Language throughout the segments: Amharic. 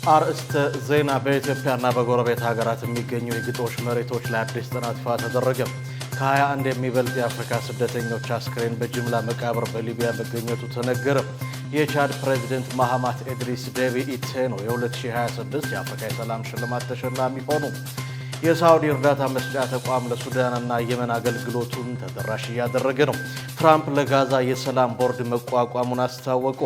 አርእስተ ዜና በኢትዮጵያና በጎረቤት ሀገራት የሚገኙ የግጦሽ መሬቶች ላይ አዲስ ጥናት ይፋ ተደረገ። ከ21 የሚበልጥ የአፍሪካ ስደተኞች አስክሬን በጅምላ መቃብር በሊቢያ መገኘቱ ተነገረ። የቻድ ፕሬዝዳንት ማሃማት ኢድሪስ ዴቢ ኢቴኖ የ2026 የአፍሪካ የሰላም ሽልማት ተሸላሚ ሆኑ። የሳውዲ እርዳታ መስጫ ተቋም ለሱዳንና የመን አገልግሎቱን ተደራሽ እያደረገ ነው። ትራምፕ ለጋዛ የሰላም ቦርድ መቋቋሙን አስታወቁ።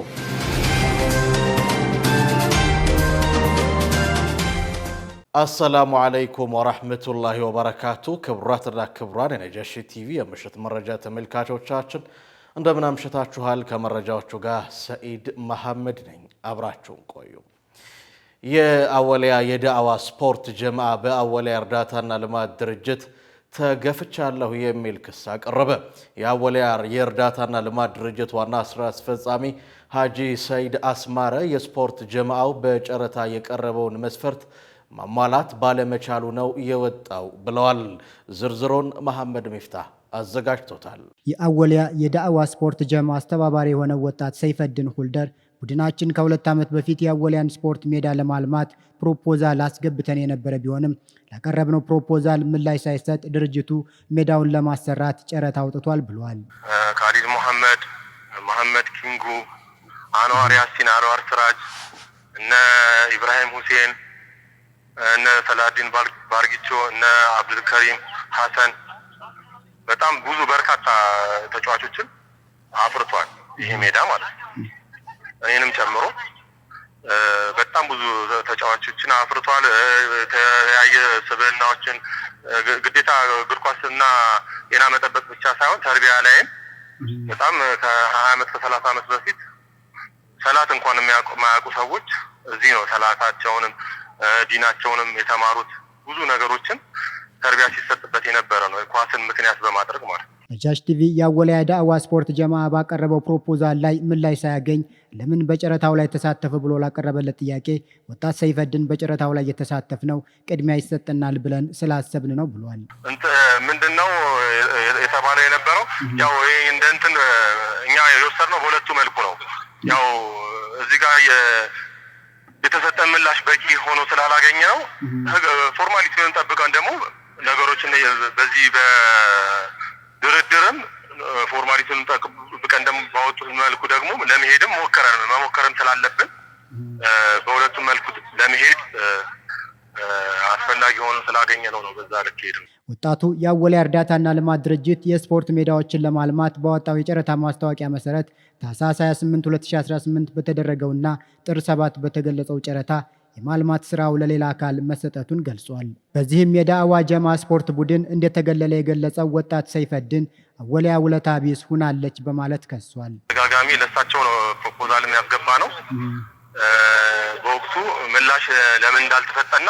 አሰላሙ አለይኩም ወራህመቱላሂ ወበረካቱ። ክቡራትና ክቡራን የነጃሺ ቲቪ የምሽት መረጃ ተመልካቾቻችን እንደምን አምሽታችኋል? ከመረጃዎቹ ጋር ሰኢድ መሐመድ ነኝ። አብራችሁን ቆዩ። የአወሊያ የዳዕዋ ስፖርት ጀማዓ በአወሊያ እርዳታና ልማት ድርጅት ተገፍቻለሁ የሚል ክስ አቀረበ። የአወሊያ የእርዳታና ልማት ድርጅት ዋና ስራ አስፈጻሚ ሀጂ ሰይድ አስማረ የስፖርት ጀማዓው በጨረታ የቀረበውን መስፈርት ማሟላት ባለመቻሉ ነው የወጣው ብለዋል። ዝርዝሩን መሐመድ ሚፍታህ አዘጋጅቶታል። የአወሊያ የዳዕዋ ስፖርት ጀማዓ አስተባባሪ የሆነው ወጣት ሰይፈድን ሁልደር ቡድናችን ከ2 ዓመት በፊት የአወሊያን ስፖርት ሜዳ ለማልማት ፕሮፖዛል አስገብተን የነበረ ቢሆንም ላቀረብነው ፕሮፖዛል ምላሽ ሳይሰጥ ድርጅቱ ሜዳውን ለማሰራት ጨረታ አውጥቷል ብሏል። ካሊድ መሐመድ ኪንጉ፣ አንዋር ያሲን፣ አንዋር ስራጅ፣ እነ ኢብራሂም ሁሴን፣ እነ ሰላዲን ባርጊቾ፣ እነ አብዱልከሪም ሐሰን በጣም ብዙ በርካታ ተጫዋቾችን አፍርቷል። ይሄ ሜዳ ማለት ነው እኔንም ጨምሮ በጣም ብዙ ተጫዋቾችን አፍርቷል። የተለያየ ስብዕናዎችን ግዴታ እግር ኳስና ጤና መጠበቅ ብቻ ሳይሆን ተርቢያ ላይም በጣም ከ20 ዓመት ከ30 ዓመት በፊት ሰላት እንኳን የማያውቁ ሰዎች እዚህ ነው ሰላታቸውንም ዲናቸውንም የተማሩት። ብዙ ነገሮችን ተርቢያ ሲሰጥበት የነበረ ነው ኳስን ምክንያት በማድረግ ማለት ነው። ነጃሺ ቲቪ የአወሊያ ዳዕዋ ስፖርት ጀማዓ ባቀረበው ፕሮፖዛል ላይ ምላሽ ሳያገኝ ለምን በጨረታው ላይ ተሳተፈ ብሎ ላቀረበለት ጥያቄ ወጣት ሰይፈድን በጨረታው ላይ የተሳተፍነው ቅድሚያ ይሰጠናል ብለን ስላሰብን ነው ብሏል። ምንድነው የተባለው የነበረው? ያው ይሄ እንትን እኛ የወሰድነው በሁለቱ መልኩ ነው። ያው እዚህ ጋር የተሰጠን ምላሽ በቂ ሆኖ ስላላገኘ ነው ፎርማሊቲውን ጠብቀን ደግሞ ነገሮችን በዚህ በድርድርም ፎርማሊቲውን ጠብቀን ደግሞ ባወጡት መልኩ ደግሞ ለመሄድም መሞከርም ስላለብን በሁለቱም መልኩ ለመሄድ አስፈላጊ ሆኖ ስላገኘ ነው በዛ ልክ ሄድ። ወጣቱ የአወሊያ እርዳታና ልማት ድርጅት የስፖርት ሜዳዎችን ለማልማት ባወጣው የጨረታ ማስታወቂያ መሰረት ታህሳስ 28 2018 በተደረገውና ጥር 7 በተገለጸው ጨረታ የማልማት ስራው ለሌላ አካል መሰጠቱን ገልጿል። በዚህም የዳዕዋ ጀማዓ ስፖርት ቡድን እንደተገለለ የገለጸው ወጣት ሰይፈድን አወሊያ ውለታ ቢስ ሁናለች በማለት ከሷል። ተጋጋሚ ለሳቸው ነው ፕሮፖዛል የሚያስገባ ነው። በወቅቱ ምላሽ ለምን እንዳልተሰጠና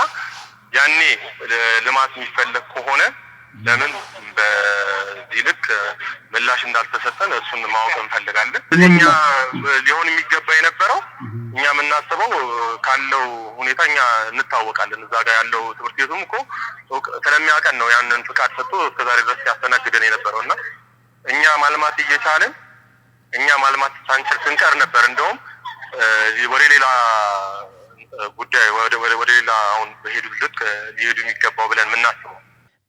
ያኔ ልማት የሚፈለግ ከሆነ ለምን በዚህ ልክ ምላሽ እንዳልተሰጠን እሱን ማወቅ እንፈልጋለን። እኛ ሊሆን የሚገባ የነበረው እኛ የምናስበው ካለው ሁኔታ እኛ እንታወቃለን። እዛ ጋር ያለው ትምህርት ቤቱም እኮ ስለሚያውቀን ነው ያንን ፍቃድ ሰጥቶ እስከዛሬ ድረስ ያስተናግደን የነበረውና እኛ ማልማት እየቻለን እኛ ማልማት ሳንችል ስንቀር ነበር እንደውም ወደ ሌላ ጉዳይ ወደ ሌላ አሁን በሄዱ ልክ ሊሄዱ የሚገባው ብለን የምናስበው።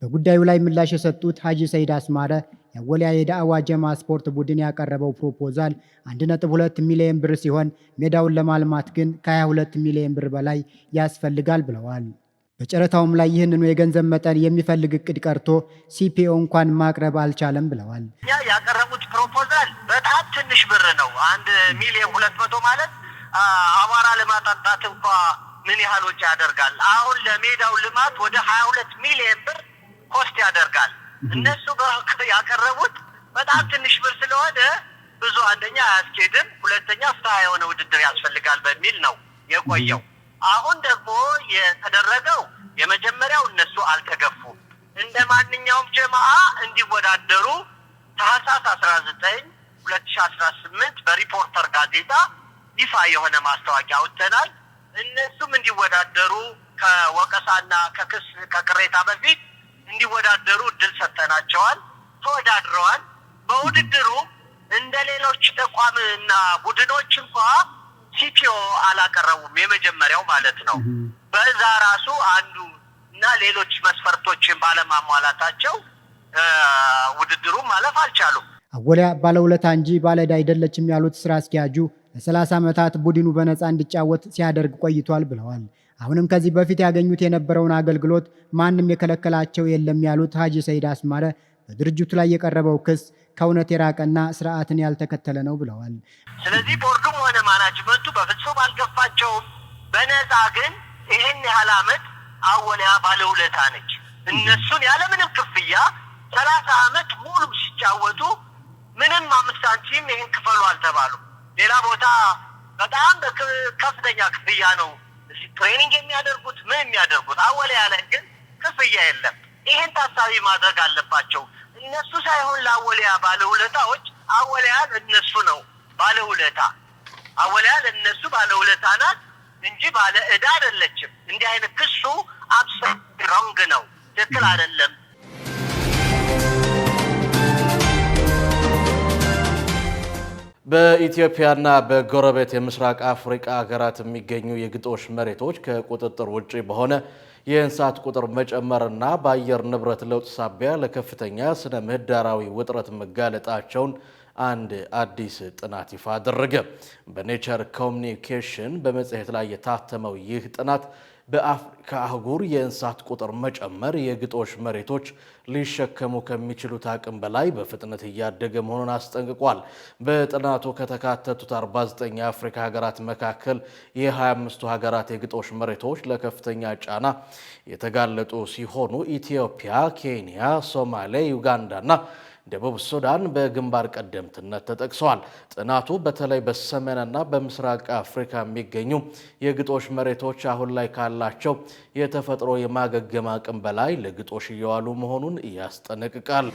በጉዳዩ ላይ ምላሽ የሰጡት ሀጂ ሰይድ አስማረ የአወሊያ የዳዕዋ ጀማዓ ስፖርት ቡድን ያቀረበው ፕሮፖዛል 1.2 ሚሊዮን ብር ሲሆን ሜዳውን ለማልማት ግን ከ22 ሚሊዮን ብር በላይ ያስፈልጋል ብለዋል። በጨረታውም ላይ ይህንኑ የገንዘብ መጠን የሚፈልግ እቅድ ቀርቶ ሲፒኦ እንኳን ማቅረብ አልቻለም ብለዋል። ያቀረቡት ፕሮፖዛል በጣም ትንሽ ብር ነው። 1 ሚሊዮን 200 ማለት አቧራ ለማጣጣት እንኳ ምን ያህል ወጪ ያደርጋል? አሁን ለሜዳው ልማት ወደ 22 ሚሊዮን ብር ኮስት ያደርጋል። እነሱ ያቀረቡት በጣም ትንሽ ብር ስለሆነ ብዙ አንደኛ አያስኬድም፣ ሁለተኛ ፍትሃ የሆነ ውድድር ያስፈልጋል በሚል ነው የቆየው። አሁን ደግሞ የተደረገው የመጀመሪያው እነሱ አልተገፉም። እንደ ማንኛውም ጀማዓ እንዲወዳደሩ ታህሳስ 19 2018 በሪፖርተር ጋዜጣ ይፋ የሆነ ማስታወቂያ አውጥተናል። እነሱም እንዲወዳደሩ ከወቀሳና ከክስ ከቅሬታ በፊት እንዲወዳደሩ እድል ሰጥተናቸዋል። ተወዳድረዋል። በውድድሩ እንደ ሌሎች ተቋምና ቡድኖች እንኳን ሲፒኦ አላቀረቡም የመጀመሪያው ማለት ነው። በዛ ራሱ አንዱ እና ሌሎች መስፈርቶችን ባለማሟላታቸው ውድድሩ ማለፍ አልቻሉም። አወሊያ ባለውለታ እንጂ ባለዕዳ አይደለችም ያሉት ስራ አስኪያጁ ለ30 ዓመታት ቡድኑ በነፃ እንዲጫወት ሲያደርግ ቆይቷል ብለዋል። አሁንም ከዚህ በፊት ያገኙት የነበረውን አገልግሎት ማንም የከለከላቸው የለም ያሉት ሀጂ ሰይድ አስማረ በድርጅቱ ላይ የቀረበው ክስ ከእውነት የራቀና ስርዓትን ያልተከተለ ነው ብለዋል። ስለዚህ ቦርዱም ሆነ ማናጅመንቱ በፍጹም አልገፋቸውም። በነፃ ግን ይህን ያህል ዓመት አወሊያ ባለውለታ ነች። እነሱን ያለምንም ክፍያ 30 ዓመት ሙሉ ሲጫወቱ ምንም 5 ሳንቲም ይህን ክፈሉ አልተባሉ። ሌላ ቦታ በጣም ከፍተኛ ክፍያ ነው ትሬኒንግ የሚያደርጉት ምን የሚያደርጉት። አወሊያ ላይ ግን ክፍያ የለም። ይህን ታሳቢ ማድረግ አለባቸው። እነሱ ሳይሆን ለአወሊያ ባለውለታዎች፣ አወሊያ ለእነሱ ነው ባለውለታ። አወሊያ ለእነሱ ባለውለታ ናት እንጂ ባለ ዕዳ አይደለችም። እንዲህ አይነት ክሱ አብሶሉት ሮንግ ነው፣ ትክክል አይደለም። በኢትዮጵያና በጎረቤት የምስራቅ አፍሪካ ሀገራት የሚገኙ የግጦሽ መሬቶች ከቁጥጥር ውጪ በሆነ የእንስሳት ቁጥር መጨመርና በአየር ንብረት ለውጥ ሳቢያ ለከፍተኛ ስነ ምህዳራዊ ውጥረት መጋለጣቸውን አንድ አዲስ ጥናት ይፋ አደረገ። በኔቸር ኮሚኒኬሽን በመጽሔት ላይ የታተመው ይህ ጥናት በአፍሪካ አህጉር የእንስሳት ቁጥር መጨመር የግጦሽ መሬቶች ሊሸከሙ ከሚችሉት አቅም በላይ በፍጥነት እያደገ መሆኑን አስጠንቅቋል። በጥናቱ ከተካተቱት 49 የአፍሪካ ሀገራት መካከል የ25ቱ ሀገራት የግጦሽ መሬቶች ለከፍተኛ ጫና የተጋለጡ ሲሆኑ ኢትዮጵያ፣ ኬንያ፣ ሶማሌ፣ ዩጋንዳና ደቡብ ሱዳን በግንባር ቀደምትነት ተጠቅሰዋል። ጥናቱ በተለይ በሰሜንና በምስራቅ አፍሪካ የሚገኙ የግጦሽ መሬቶች አሁን ላይ ካላቸው የተፈጥሮ የማገገም አቅም በላይ ለግጦሽ እየዋሉ መሆኑን ያስጠነቅቃል።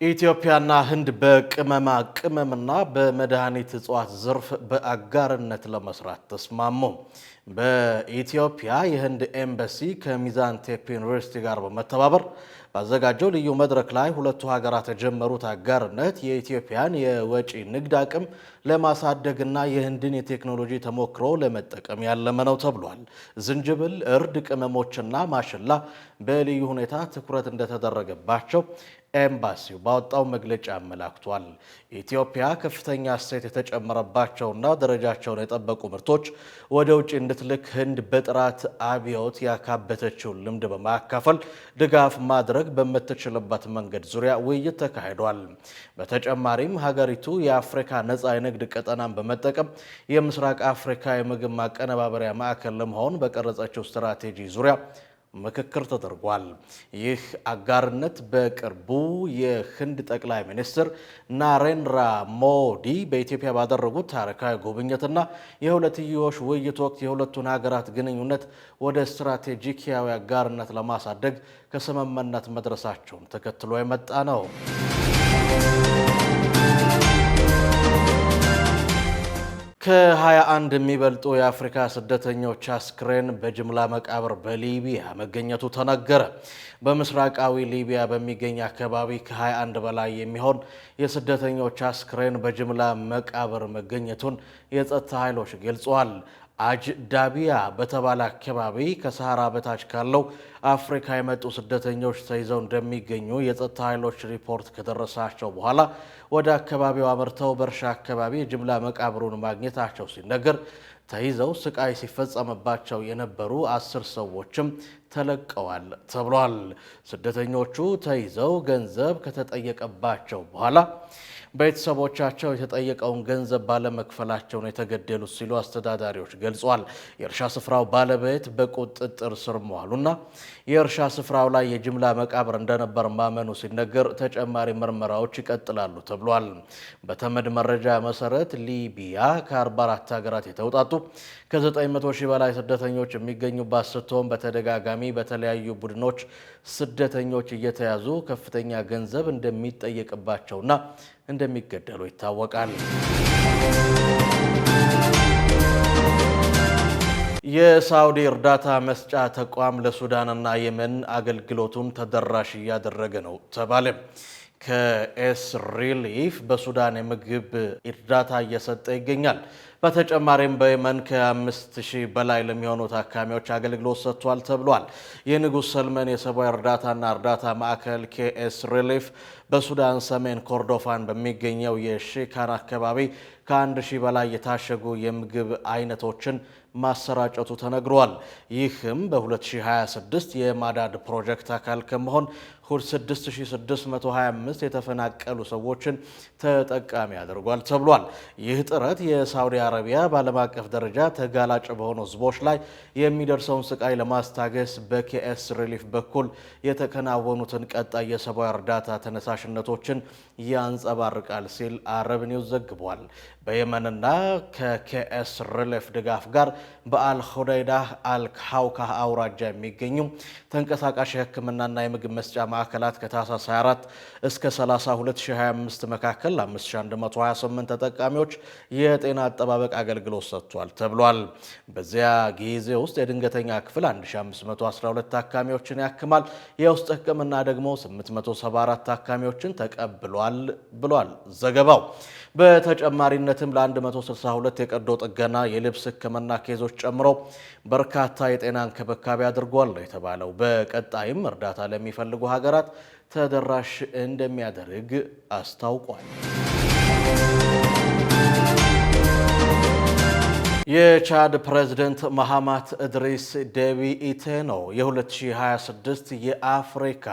ኢትዮጵያና ህንድ በቅመማ ቅመምና በመድኃኒት እጽዋት ዘርፍ በአጋርነት ለመስራት ተስማሙ። በኢትዮጵያ የህንድ ኤምባሲ ከሚዛን ቴፒ ዩኒቨርሲቲ ጋር በመተባበር ባዘጋጀው ልዩ መድረክ ላይ ሁለቱ ሀገራት የጀመሩት አጋርነት የኢትዮጵያን የወጪ ንግድ አቅም ለማሳደግና የህንድን የቴክኖሎጂ ተሞክሮ ለመጠቀም ያለመ ነው ተብሏል። ዝንጅብል፣ እርድ፣ ቅመሞችና ማሽላ በልዩ ሁኔታ ትኩረት እንደተደረገባቸው ኤምባሲው ባወጣው መግለጫ አመላክቷል። ኢትዮጵያ ከፍተኛ እሴት የተጨመረባቸውና ደረጃቸውን የጠበቁ ምርቶች ወደ ውጭ እንድትልክ ህንድ በጥራት አብዮት ያካበተችውን ልምድ በማካፈል ድጋፍ ማድረግ በምትችልበት መንገድ ዙሪያ ውይይት ተካሂዷል። በተጨማሪም ሀገሪቱ የአፍሪካ ነፃ የንግድ ቀጠናን በመጠቀም የምስራቅ አፍሪካ የምግብ ማቀነባበሪያ ማዕከል ለመሆን በቀረጸችው ስትራቴጂ ዙሪያ ምክክር ተደርጓል። ይህ አጋርነት በቅርቡ የህንድ ጠቅላይ ሚኒስትር ናሬንድራ ሞዲ በኢትዮጵያ ባደረጉት ታሪካዊ ጉብኝትና የሁለትዮሽ ውይይት ወቅት የሁለቱን ሀገራት ግንኙነት ወደ ስትራቴጂካዊ አጋርነት ለማሳደግ ከስምምነት መድረሳቸውን ተከትሎ የመጣ ነው። ከ21 የሚበልጡ የአፍሪካ ስደተኞች አስክሬን በጅምላ መቃብር በሊቢያ መገኘቱ ተነገረ። በምስራቃዊ ሊቢያ በሚገኝ አካባቢ ከ21 በላይ የሚሆን የስደተኞች አስክሬን በጅምላ መቃብር መገኘቱን የጸጥታ ኃይሎች ገልጸዋል። አጅዳቢያ በተባለ አካባቢ ከሰሃራ በታች ካለው አፍሪካ የመጡ ስደተኞች ተይዘው እንደሚገኙ የጸጥታ ኃይሎች ሪፖርት ከደረሳቸው በኋላ ወደ አካባቢው አምርተው በእርሻ አካባቢ የጅምላ መቃብሩን ማግኘታቸው ሲነገር ተይዘው ስቃይ ሲፈጸምባቸው የነበሩ 10 ሰዎችም ተለቀዋል ተብሏል። ስደተኞቹ ተይዘው ገንዘብ ከተጠየቀባቸው በኋላ ቤተሰቦቻቸው የተጠየቀውን ገንዘብ ባለመክፈላቸው ነው የተገደሉት ሲሉ አስተዳዳሪዎች ገልጸዋል። የእርሻ ስፍራው ባለቤት በቁጥጥር ስር መዋሉና የእርሻ ስፍራው ላይ የጅምላ መቃብር እንደነበር ማመኑ ሲነገር ተጨማሪ ምርመራዎች ይቀጥላሉ ተብሏል። በተመድ መረጃ መሰረት ሊቢያ ከ44 ሀገራት የተውጣጡ ከ900 ሺህ በላይ ስደተኞች የሚገኙባት ስትሆን በተደጋጋሚ በተለያዩ ቡድኖች ስደተኞች እየተያዙ ከፍተኛ ገንዘብ እንደሚጠየቅባቸውና እንደሚገደሉ ይታወቃል። የሳውዲ እርዳታ መስጫ ተቋም ለሱዳንና የመን አገልግሎቱን ተደራሽ እያደረገ ነው ተባለ። ከኤስ ሪሊፍ በሱዳን የምግብ እርዳታ እየሰጠ ይገኛል። በተጨማሪም በየመን ከ5000 በላይ ለሚሆኑ ታካሚዎች አገልግሎት ሰጥቷል ተብሏል። የንጉስ ሰልመን የሰብአዊ እርዳታና እርዳታ ማዕከል ኬኤስ ሪሊፍ በሱዳን ሰሜን ኮርዶፋን በሚገኘው የሼካን አካባቢ ከ1000 በላይ የታሸጉ የምግብ አይነቶችን ማሰራጨቱ ተነግሯል። ይህም በ2026 የማዳድ ፕሮጀክት አካል ከመሆን 6625 የተፈናቀሉ ሰዎችን ተጠቃሚ አድርጓል ተብሏል። ይህ ጥረት የሳውዲ አረቢያ በዓለም አቀፍ ደረጃ ተጋላጭ በሆኑ ህዝቦች ላይ የሚደርሰውን ስቃይ ለማስታገስ በኬኤስ ሪሊፍ በኩል የተከናወኑትን ቀጣይ የሰብአዊ እርዳታ ተነሳሽነቶችን ያንጸባርቃል ሲል አረብ ኒውስ ዘግቧል። በየመንና ከኬኤስ ሪሊፍ ድጋፍ ጋር በአልሁዳይዳ አልካውካህ አውራጃ የሚገኙ ተንቀሳቃሽ የህክምናና የምግብ መስጫ ማዕከላት ከታህሳስ 24 እስከ 30 2025 መካከል 5128 ተጠቃሚዎች የጤና አጠባበቅ አገልግሎት ሰጥቷል ተብሏል። በዚያ ጊዜ ውስጥ የድንገተኛ ክፍል 1512 ታካሚዎችን ያክማል። የውስጥ ህክምና ደግሞ 874 ታካሚዎችን ተቀብሏል ብሏል ዘገባው። በተጨማሪነትም ለ162 የቀዶ ጥገና የልብስ ህክምና ኬዞች ጨምሮ በርካታ የጤና እንክብካቤ አድርጓል የተባለው በቀጣይም እርዳታ ለሚፈልጉ ሀገራት ተደራሽ እንደሚያደርግ አስታውቋል። የቻድ ፕሬዝዳንት መሐማት እድሪስ ዴቢ ኢቴኖ የ2026 የአፍሪካ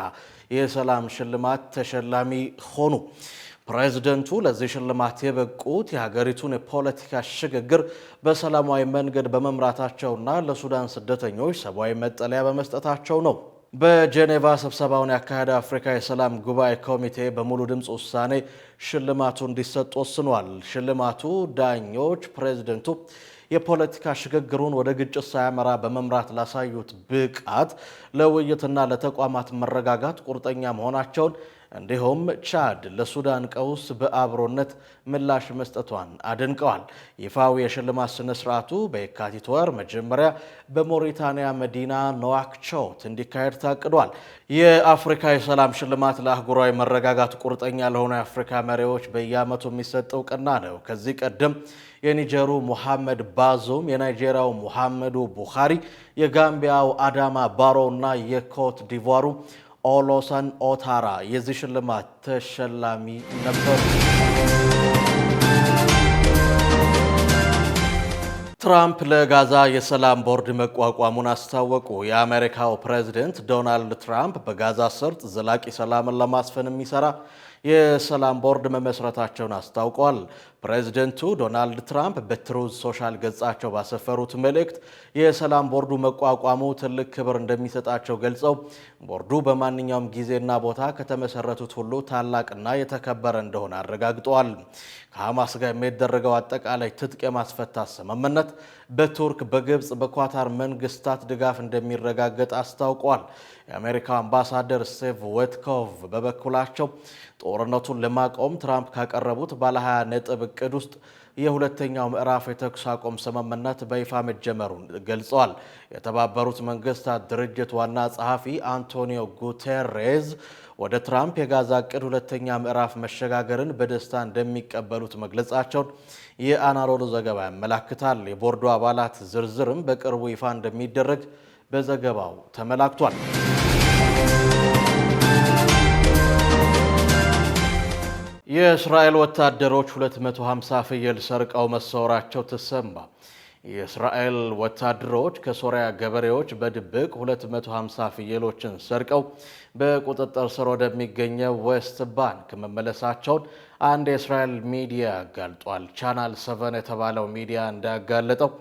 የሰላም ሽልማት ተሸላሚ ሆኑ። ፕሬዝደንቱ ለዚህ ሽልማት የበቁት የሀገሪቱን የፖለቲካ ሽግግር በሰላማዊ መንገድ በመምራታቸውና ለሱዳን ስደተኞች ሰብአዊ መጠለያ በመስጠታቸው ነው። በጄኔቫ ስብሰባውን ያካሄደ አፍሪካ የሰላም ጉባኤ ኮሚቴ በሙሉ ድምፅ ውሳኔ ሽልማቱ እንዲሰጥ ወስኗል። ሽልማቱ ዳኞች ፕሬዝደንቱ የፖለቲካ ሽግግሩን ወደ ግጭት ሳያመራ በመምራት ላሳዩት ብቃት፣ ለውይይትና ለተቋማት መረጋጋት ቁርጠኛ መሆናቸውን እንዲሁም ቻድ ለሱዳን ቀውስ በአብሮነት ምላሽ መስጠቷን አድንቀዋል። ይፋዊ የሽልማት ስነ ስርዓቱ በየካቲት ወር መጀመሪያ በሞሪታንያ መዲና ኖዋክቾት እንዲካሄድ ታቅዷል። የአፍሪካ የሰላም ሽልማት ለአህጉራዊ መረጋጋት ቁርጠኛ ለሆኑ የአፍሪካ መሪዎች በየዓመቱ የሚሰጥ እውቅና ነው። ከዚህ ቀደም የኒጀሩ ሙሐመድ ባዙም፣ የናይጄሪያው ሙሐመዱ ቡኻሪ፣ የጋምቢያው አዳማ ባሮ እና የኮት ዲቯሩ ኦሎሰን ኦታራ የዚህ ሽልማት ተሸላሚ ነበሩ። ትራምፕ ለጋዛ የሰላም ቦርድ መቋቋሙን አስታወቁ። የአሜሪካው ፕሬዝደንት ዶናልድ ትራምፕ በጋዛ ሰርጥ ዘላቂ ሰላምን ለማስፈን የሚሰራ የሰላም ቦርድ መመስረታቸውን አስታውቋል። ፕሬዝደንቱ ዶናልድ ትራምፕ በትሩዝ ሶሻል ገጻቸው ባሰፈሩት መልእክት የሰላም ቦርዱ መቋቋሙ ትልቅ ክብር እንደሚሰጣቸው ገልጸው ቦርዱ በማንኛውም ጊዜና ቦታ ከተመሰረቱት ሁሉ ታላቅና የተከበረ እንደሆነ አረጋግጠዋል። ከሐማስ ጋር የሚደረገው አጠቃላይ ትጥቅ የማስፈታት ስምምነት በቱርክ፣ በግብፅ፣ በኳታር መንግስታት ድጋፍ እንደሚረጋገጥ አስታውቋል። የአሜሪካው አምባሳደር ስቲቭ ዊትኮቭ በበኩላቸው ጦርነቱን ለማቆም ትራምፕ ካቀረቡት ባለ 20 ነጥብ እቅድ ውስጥ የሁለተኛው ምዕራፍ የተኩስ አቁም ስምምነት በይፋ መጀመሩን ገልጸዋል። የተባበሩት መንግስታት ድርጅት ዋና ጸሐፊ አንቶኒዮ ጉቴሬዝ ወደ ትራምፕ የጋዛ እቅድ ሁለተኛ ምዕራፍ መሸጋገርን በደስታ እንደሚቀበሉት መግለጻቸውን የአናዶሉ ዘገባ ያመላክታል። የቦርዱ አባላት ዝርዝርም በቅርቡ ይፋ እንደሚደረግ በዘገባው ተመላክቷል። የእስራኤል ወታደሮች 250 ፍየል ሰርቀው መሰወራቸው ተሰማ። የእስራኤል ወታደሮች ከሶሪያ ገበሬዎች በድብቅ 250 ፍየሎችን ሰርቀው በቁጥጥር ስር ወደሚገኘው ዌስት ባንክ መመለሳቸውን አንድ የእስራኤል ሚዲያ አጋልጧል። ቻናል 7 የተባለው ሚዲያ እንዳጋለጠው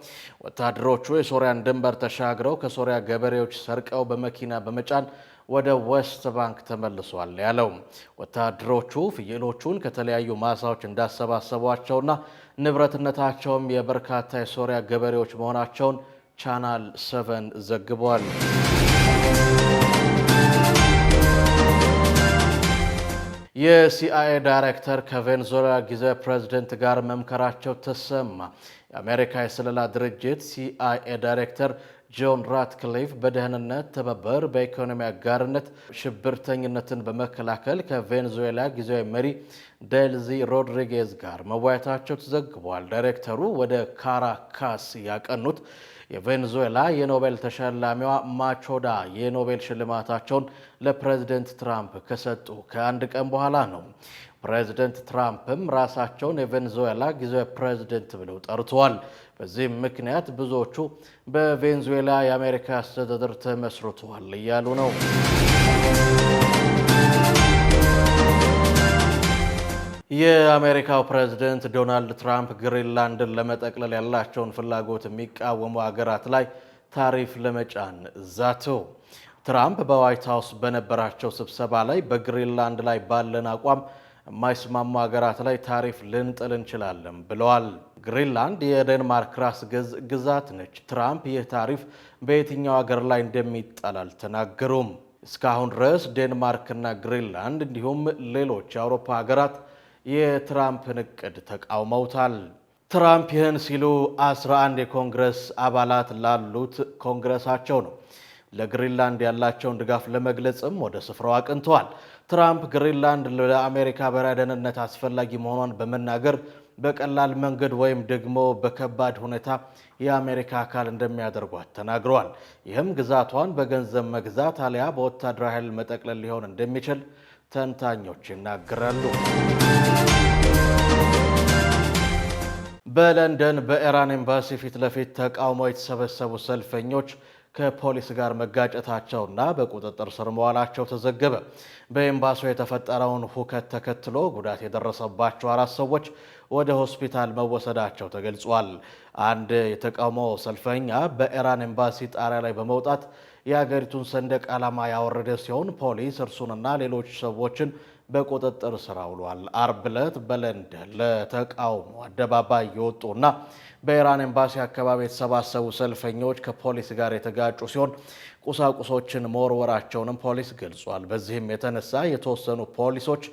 ወታደሮቹ የሶሪያን ድንበር ተሻግረው ከሶሪያ ገበሬዎች ሰርቀው በመኪና በመጫን ወደ ዌስት ባንክ ተመልሷል ያለው ወታደሮቹ ፍየሎቹን ከተለያዩ ማሳዎች እንዳሰባሰቧቸውና ንብረትነታቸውም የበርካታ የሶሪያ ገበሬዎች መሆናቸውን ቻናል 7 ዘግቧል። የሲአይኤ ዳይሬክተር ከቬንዙዌላ ጊዜያዊ ፕሬዝዳንት ጋር መምከራቸው ተሰማ። የአሜሪካ የስለላ ድርጅት ሲአይኤ ዳይሬክተር ጆን ራትክሊፍ በደህንነት ትብብር፣ በኢኮኖሚ አጋርነት፣ ሽብርተኝነትን በመከላከል ከቬንዙዌላ ጊዜያዊ መሪ ዴልዚ ሮድሪጌዝ ጋር መወያየታቸው ተዘግቧል። ዳይሬክተሩ ወደ ካራካስ ያቀኑት የቬንዙዌላ የኖቤል ተሸላሚዋ ማቾዳ የኖቤል ሽልማታቸውን ለፕሬዝደንት ትራምፕ ከሰጡ ከአንድ ቀን በኋላ ነው። ፕሬዝደንት ትራምፕም ራሳቸውን የቬንዙዌላ ጊዜያዊ ፕሬዝደንት ብለው ጠርተዋል። በዚህም ምክንያት ብዙዎቹ በቬንዙዌላ የአሜሪካ አስተዳደር ተመስርቷል እያሉ ነው። የአሜሪካው ፕሬዝደንት ዶናልድ ትራምፕ ግሪንላንድን ለመጠቅለል ያላቸውን ፍላጎት የሚቃወሙ ሀገራት ላይ ታሪፍ ለመጫን ዛቱ። ትራምፕ በዋይት ሀውስ በነበራቸው ስብሰባ ላይ በግሪንላንድ ላይ ባለን አቋም የማይስማሙ ሀገራት ላይ ታሪፍ ልንጥል እንችላለን ብለዋል። ግሪንላንድ የዴንማርክ ራስ ገዝ ግዛት ነች። ትራምፕ ይህ ታሪፍ በየትኛው ሀገር ላይ እንደሚጣል አልተናገሩም። እስካሁን ድረስ ዴንማርክና ግሪንላንድ እንዲሁም ሌሎች የአውሮፓ ሀገራት የትራምፕን እቅድ ተቃውመውታል። ትራምፕ ይህን ሲሉ 11 የኮንግረስ አባላት ላሉት ኮንግረሳቸው ነው ለግሪንላንድ ያላቸውን ድጋፍ ለመግለጽም ወደ ስፍራው አቅንተዋል። ትራምፕ ግሪንላንድ ለአሜሪካ ብሔራዊ ደህንነት አስፈላጊ መሆኗን በመናገር በቀላል መንገድ ወይም ደግሞ በከባድ ሁኔታ የአሜሪካ አካል እንደሚያደርጓት ተናግረዋል። ይህም ግዛቷን በገንዘብ መግዛት አሊያ በወታደራዊ ኃይል መጠቅለል ሊሆን እንደሚችል ተንታኞች ይናገራሉ። በለንደን በኢራን ኤምባሲ ፊት ለፊት ተቃውሞ የተሰበሰቡ ሰልፈኞች ከፖሊስ ጋር መጋጨታቸውና በቁጥጥር ስር መዋላቸው ተዘገበ። በኤምባሲው የተፈጠረውን ሁከት ተከትሎ ጉዳት የደረሰባቸው 4 ሰዎች ወደ ሆስፒታል መወሰዳቸው ተገልጿል። አንድ የተቃውሞ ሰልፈኛ በኢራን ኤምባሲ ጣሪያ ላይ በመውጣት የሀገሪቱን ሰንደቅ ዓላማ ያወረደ ሲሆን ፖሊስ እርሱንና ሌሎች ሰዎችን በቁጥጥር ስር አውሏል። አርብ ዕለት በለንደን ለተቃውሞ አደባባይ የወጡና በኢራን ኤምባሲ አካባቢ የተሰባሰቡ ሰልፈኞች ከፖሊስ ጋር የተጋጩ ሲሆን ቁሳቁሶችን መወርወራቸውንም ፖሊስ ገልጿል። በዚህም የተነሳ የተወሰኑ ፖሊሶች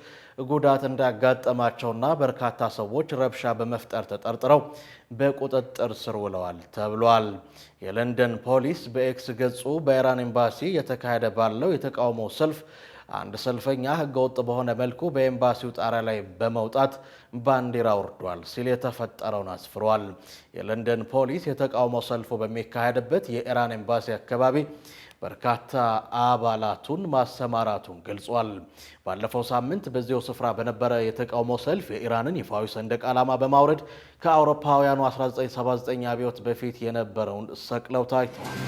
ጉዳት እንዳጋጠማቸውና በርካታ ሰዎች ረብሻ በመፍጠር ተጠርጥረው በቁጥጥር ስር ውለዋል ተብሏል። የለንደን ፖሊስ በኤክስ ገጹ በኢራን ኤምባሲ የተካሄደ ባለው የተቃውሞ ሰልፍ አንድ ሰልፈኛ ህገወጥ በሆነ መልኩ በኤምባሲው ጣሪያ ላይ በመውጣት ባንዲራ አውርዷል ሲል የተፈጠረውን አስፍሯል። የለንደን ፖሊስ የተቃውሞ ሰልፉ በሚካሄድበት የኢራን ኤምባሲ አካባቢ በርካታ አባላቱን ማሰማራቱን ገልጿል። ባለፈው ሳምንት በዚያው ስፍራ በነበረ የተቃውሞ ሰልፍ የኢራንን ይፋዊ ሰንደቅ ዓላማ በማውረድ ከአውሮፓውያኑ 1979 አብዮት በፊት የነበረውን ሰቅለው ታይተዋል።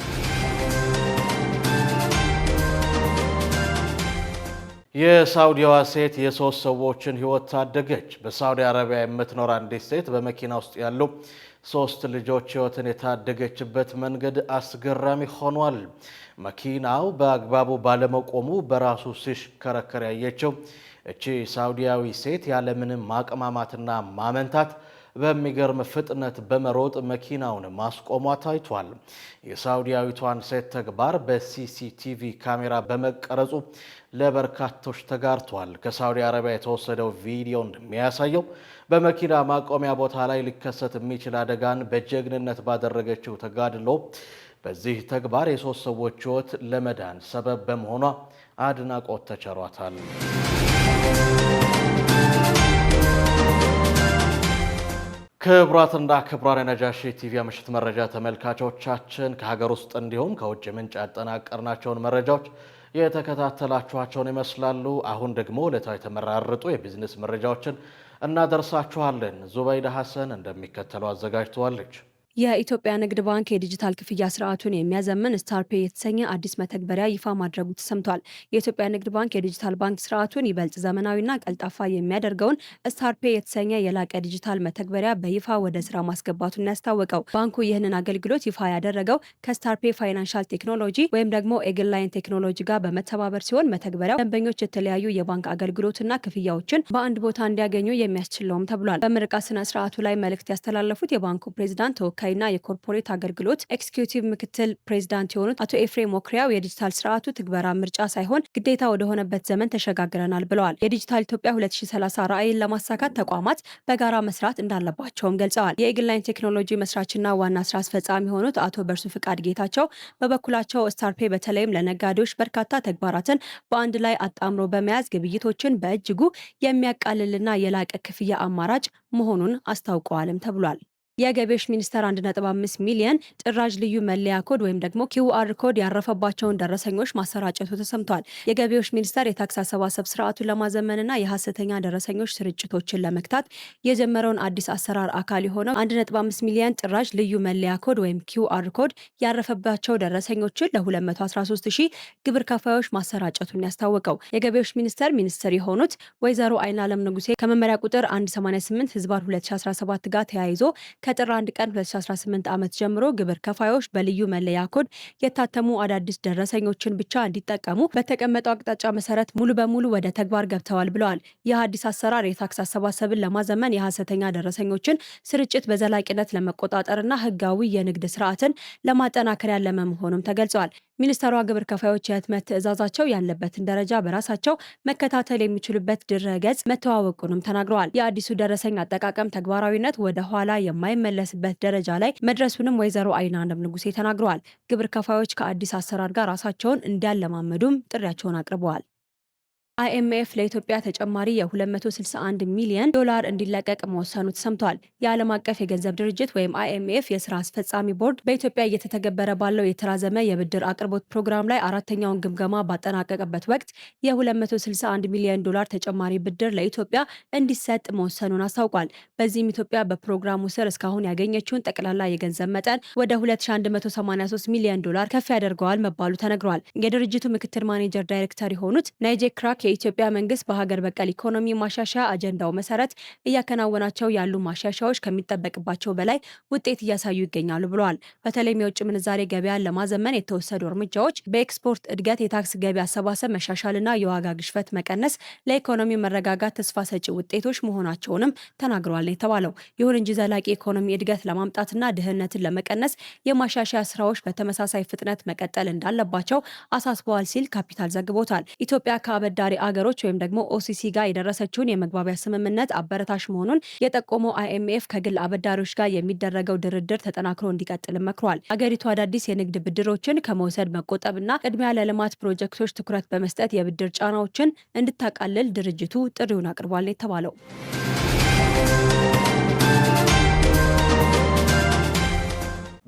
የሳውዲዋ ሴት የ3 ሰዎችን ህይወት ታደገች። በሳውዲ አረቢያ የምትኖር አንዲት ሴት በመኪና ውስጥ ያሉ 3 ልጆች ህይወትን የታደገችበት መንገድ አስገራሚ ሆኗል። መኪናው በአግባቡ ባለመቆሙ በራሱ ሲሽከረከር ያየችው እቺ ሳውዲያዊ ሴት ያለምንም ማቅማማትና ማመንታት በሚገርም ፍጥነት በመሮጥ መኪናውን ማስቆሟ ታይቷል። የሳውዲያዊቷን ሴት ተግባር በሲሲቲቪ ካሜራ በመቀረጹ ለበርካቶች ተጋርቷል። ከሳውዲ አረቢያ የተወሰደው ቪዲዮ እንደሚያሳየው በመኪና ማቆሚያ ቦታ ላይ ሊከሰት የሚችል አደጋን በጀግንነት ባደረገችው ተጋድሎ በዚህ ተግባር የ3 ሰዎች ህይወት ለመዳን ሰበብ በመሆኗ አድናቆት ተቸሯታል። ክቡራትና ክቡራን የነጃሺ ቲቪ ምሽት መረጃ ተመልካቾቻችን ከሀገር ውስጥ እንዲሁም ከውጭ ምንጭ ያጠናቀርናቸውን መረጃዎች የተከታተላችኋቸውን ይመስላሉ። አሁን ደግሞ ዕለታዊ የተመራረጡ የቢዝነስ መረጃዎችን እናደርሳችኋለን። ዙበይዳ ሐሰን እንደሚከተለው አዘጋጅተዋለች። የኢትዮጵያ ንግድ ባንክ የዲጂታል ክፍያ ስርዓቱን የሚያዘምን ስታርፔ የተሰኘ አዲስ መተግበሪያ ይፋ ማድረጉ ተሰምቷል። የኢትዮጵያ ንግድ ባንክ የዲጂታል ባንክ ስርዓቱን ይበልጥ ዘመናዊና ቀልጣፋ የሚያደርገውን ስታርፔ የተሰኘ የላቀ ዲጂታል መተግበሪያ በይፋ ወደ ስራ ማስገባቱን ያስታወቀው ባንኩ ይህንን አገልግሎት ይፋ ያደረገው ከስታርፔ ፋይናንሻል ቴክኖሎጂ ወይም ደግሞ ኤግላይን ቴክኖሎጂ ጋር በመተባበር ሲሆን መተግበሪያው ደንበኞች የተለያዩ የባንክ አገልግሎትና ክፍያዎችን በአንድ ቦታ እንዲያገኙ የሚያስችለውም ተብሏል። በምረቃ ስነ ስርዓቱ ላይ መልእክት ያስተላለፉት የባንኩ ፕሬዚዳንት ተወካይ ተከታታይና የኮርፖሬት አገልግሎት ኤክስኪዩቲቭ ምክትል ፕሬዚዳንት የሆኑት አቶ ኤፍሬም ሞክሪያው የዲጂታል ስርዓቱ ትግበራ ምርጫ ሳይሆን ግዴታ ወደሆነበት ዘመን ተሸጋግረናል ብለዋል። የዲጂታል ኢትዮጵያ 2030 ራዕይን ለማሳካት ተቋማት በጋራ መስራት እንዳለባቸውም ገልጸዋል። የኢግላይን ቴክኖሎጂ መስራችና ዋና ስራ አስፈጻሚ የሆኑት አቶ በርሱ ፍቃድ ጌታቸው በበኩላቸው ስታርፔ በተለይም ለነጋዴዎች በርካታ ተግባራትን በአንድ ላይ አጣምሮ በመያዝ ግብይቶችን በእጅጉ የሚያቃልልና የላቀ ክፍያ አማራጭ መሆኑን አስታውቀዋልም ተብሏል። የገቢዎች ሚኒስቴር 1.5 ሚሊዮን ጥራዥ ልዩ መለያ ኮድ ወይም ደግሞ QR ኮድ ያረፈባቸውን ደረሰኞች ማሰራጨቱ ተሰምቷል። የገቢዎች ሚኒስቴር የታክስ አሰባሰብ ስርዓቱን ለማዘመንና የሐሰተኛ ደረሰኞች ስርጭቶችን ለመክታት የጀመረውን አዲስ አሰራር አካል የሆነው 1.5 ሚሊዮን ጥራዥ ልዩ መለያ ኮድ ወይም QR ኮድ ያረፈባቸው ደረሰኞችን ለ213 ሺህ ግብር ከፋዮች ማሰራጨቱን ያስታወቀው የገቢዎች ሚኒስቴር ሚኒስትር የሆኑት ወይዘሮ አይናለም ንጉሴ ከመመሪያ ቁጥር 188/2017 ጋር ተያይዞ ከጥር 1 ቀን 2018 ዓመት ጀምሮ ግብር ከፋዮች በልዩ መለያ ኮድ የታተሙ አዳዲስ ደረሰኞችን ብቻ እንዲጠቀሙ በተቀመጠው አቅጣጫ መሰረት ሙሉ በሙሉ ወደ ተግባር ገብተዋል ብለዋል። ይህ አዲስ አሰራር የታክስ አሰባሰብን ለማዘመን የሐሰተኛ ደረሰኞችን ስርጭት በዘላቂነት ለመቆጣጠርና ሕጋዊ የንግድ ስርዓትን ለማጠናከር ያለመ መሆኑም ተገልጿል። ሚኒስተሯ ግብር ከፋዮች የህትመት ትዕዛዛቸው ያለበትን ደረጃ በራሳቸው መከታተል የሚችሉበት ድረ-ገጽ መተዋወቁንም ተናግረዋል። የአዲሱ ደረሰኝ አጠቃቀም ተግባራዊነት ወደ ኋላ የማይመለስበት ደረጃ ላይ መድረሱንም ወይዘሮ አይናለም ንጉሴ ተናግረዋል። ግብር ከፋዮች ከአዲስ አሰራር ጋር ራሳቸውን እንዲያለማመዱም ጥሪያቸውን አቅርበዋል። IMF ለኢትዮጵያ ተጨማሪ የ261 ሚሊዮን ዶላር እንዲለቀቅ መወሰኑ ተሰምቷል። የዓለም አቀፍ የገንዘብ ድርጅት ወይም IMF የስራ አስፈጻሚ ቦርድ በኢትዮጵያ እየተተገበረ ባለው የተራዘመ የብድር አቅርቦት ፕሮግራም ላይ አራተኛውን ግምገማ ባጠናቀቀበት ወቅት የ261 ሚሊዮን ዶላር ተጨማሪ ብድር ለኢትዮጵያ እንዲሰጥ መወሰኑን አስታውቋል። በዚህም ኢትዮጵያ በፕሮግራሙ ስር እስካሁን ያገኘችውን ጠቅላላ የገንዘብ መጠን ወደ 2183 ሚሊዮን ዶላር ከፍ ያደርገዋል መባሉ ተነግሯል። የድርጅቱ ምክትል ማኔጀር ዳይሬክተር የሆኑት ናይጄ ክራክ የኢትዮጵያ መንግስት በሀገር በቀል ኢኮኖሚ ማሻሻያ አጀንዳው መሰረት እያከናወናቸው ያሉ ማሻሻያዎች ከሚጠበቅባቸው በላይ ውጤት እያሳዩ ይገኛሉ ብለዋል። በተለይም የውጭ ምንዛሬ ገበያን ለማዘመን የተወሰዱ እርምጃዎች በኤክስፖርት እድገት፣ የታክስ ገቢ አሰባሰብ መሻሻልና የዋጋ ግሽበት መቀነስ ለኢኮኖሚ መረጋጋት ተስፋ ሰጪ ውጤቶች መሆናቸውንም ተናግረዋል የተባለው። ይሁን እንጂ ዘላቂ ኢኮኖሚ እድገት ለማምጣትና ድህነትን ለመቀነስ የማሻሻያ ስራዎች በተመሳሳይ ፍጥነት መቀጠል እንዳለባቸው አሳስበዋል ሲል ካፒታል ዘግቦታል። ኢትዮጵያ ከአበዳሪ አገሮች ወይም ደግሞ OCC ጋር የደረሰችውን የመግባቢያ ስምምነት አበረታች መሆኑን የጠቆመው IMF ከግል አበዳሪዎች ጋር የሚደረገው ድርድር ተጠናክሮ እንዲቀጥል መክሯል። አገሪቱ አዳዲስ የንግድ ብድሮችን ከመውሰድ መቆጠብና ቅድሚያ ለልማት ፕሮጀክቶች ትኩረት በመስጠት የብድር ጫናዎችን እንድታቃልል ድርጅቱ ጥሪውን አቅርቧል የተባለው።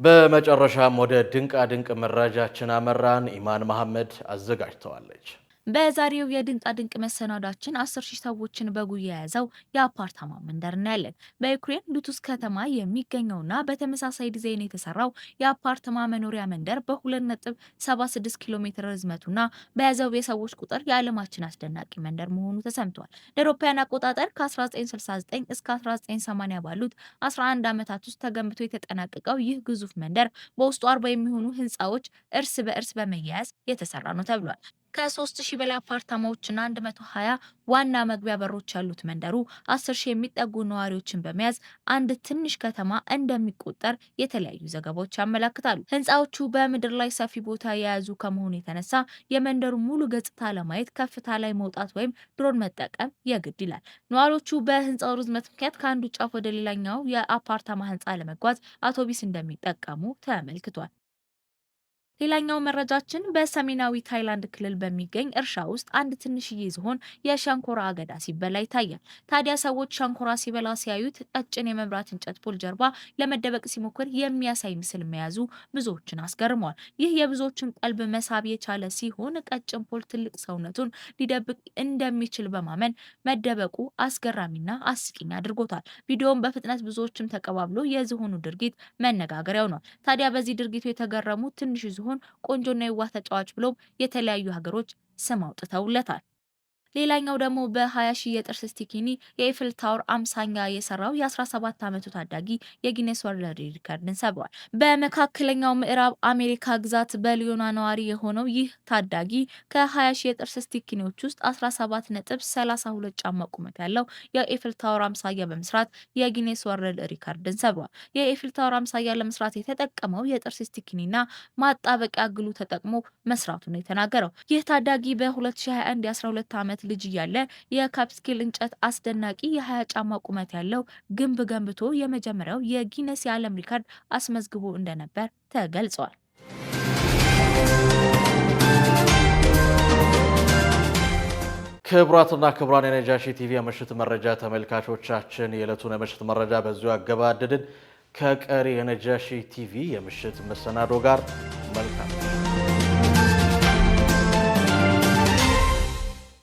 በመጨረሻም ወደ ድንቃ ድንቅ መረጃችን አመራን። ኢማን መሐመድ አዘጋጅተዋለች። በዛሬው የድንቃ ድንቅ መሰናዳችን 10,000 ሰዎችን በጉያ የያዘው የአፓርታማ መንደር እናያለን። በዩክሬን ሉቱስ ከተማ የሚገኘውና በተመሳሳይ ዲዛይን የተሰራው የአፓርታማ መኖሪያ መንደር በ2.76 ኪሎ ሜትር ርዝመቱና በያዘው የሰዎች ቁጥር የዓለማችን አስደናቂ መንደር መሆኑ ተሰምቷል። ለአውሮፓውያን አቆጣጠር ከ1969 እስከ 1980 ባሉት 11 ዓመታት ውስጥ ተገንብቶ የተጠናቀቀው ይህ ግዙፍ መንደር በውስጡ 40 የሚሆኑ ህንፃዎች እርስ በእርስ በመያያዝ የተሰራ ነው ተብሏል። ከ3,000 በላይ አፓርታማዎችና 120 ዋና መግቢያ በሮች ያሉት መንደሩ 10,000 የሚጠጉ ነዋሪዎችን በመያዝ አንድ ትንሽ ከተማ እንደሚቆጠር የተለያዩ ዘገባዎች ያመለክታሉ። ህንፃዎቹ በምድር ላይ ሰፊ ቦታ የያዙ ከመሆኑ የተነሳ የመንደሩ ሙሉ ገጽታ ለማየት ከፍታ ላይ መውጣት ወይም ድሮን መጠቀም የግድ ይላል። ነዋሪዎቹ በህንፃው ርዝመት ምክንያት ከአንዱ ጫፍ ወደ ሌላኛው የአፓርታማ ህንፃ ለመጓዝ አውቶቡስ እንደሚጠቀሙ ተመልክቷል። ሌላኛው መረጃችን በሰሜናዊ ታይላንድ ክልል በሚገኝ እርሻ ውስጥ አንድ ትንሽዬ ዝሆን የሸንኮራ አገዳ ሲበላ ይታያል። ታዲያ ሰዎች ሸንኮራ ሲበላ ሲያዩት ቀጭን የመብራት እንጨት ፖል ጀርባ ለመደበቅ ሲሞክር የሚያሳይ ምስል መያዙ ብዙዎችን አስገርመዋል። ይህ የብዙዎችን ቀልብ መሳብ የቻለ ሲሆን ቀጭን ፖል ትልቅ ሰውነቱን ሊደብቅ እንደሚችል በማመን መደበቁ አስገራሚና አስቂኝ አድርጎታል። ቪዲዮውን በፍጥነት ብዙዎችም ተቀባብሎ የዝሆኑ ድርጊት መነጋገሪያ ሆኗል። ታዲያ በዚህ ድርጊቱ የተገረሙ ትንሽ ዝሆን ቆንጆና የዋህ ተጫዋች ብሎም የተለያዩ ሀገሮች ስም አውጥተውለታል። ሌላኛው ደግሞ በ20 ሺህ የጥርስ ስቲኪኒ የኤፍል ታወር 50ኛ የሰራው የ17 ዓመቱ ታዳጊ የጊኔስ ወርልድ ሪከርድን ሰብሯል። በመካከለኛው ምዕራብ አሜሪካ ግዛት በሊዮና ነዋሪ የሆነው ይህ ታዳጊ ከ20 ሺህ የጥርስ ስቲኪኒዎች ውስጥ 17.32 ጫማ ቁመት ያለው የኤፍል ታወር 50ኛ በመስራት የጊኔስ ወርልድ ሪከርድን ሰብሯል። የኤፍል ታወር 50ኛ ለመስራት የተጠቀመው የጥርስ ስቲኪኒና ማጣበቂያ ግሉ ተጠቅሞ መስራቱ ነው የተናገረው። ይህ ታዳጊ በ2021 የ12 ዓመት ልጅ እያለ የካፕስኪል እንጨት አስደናቂ የ20 ጫማ ቁመት ያለው ግንብ ገንብቶ የመጀመሪያው የጊነስ የዓለም ሪከርድ አስመዝግቦ እንደነበር ተገልጿል። ክቡራትና ክቡራን የነጃሺ ቲቪ የምሽት መረጃ ተመልካቾቻችን የዕለቱን የምሽት መረጃ በዚሁ አገባደድን። ከቀሪ የነጃሺ ቲቪ የምሽት መሰናዶ ጋር መልካም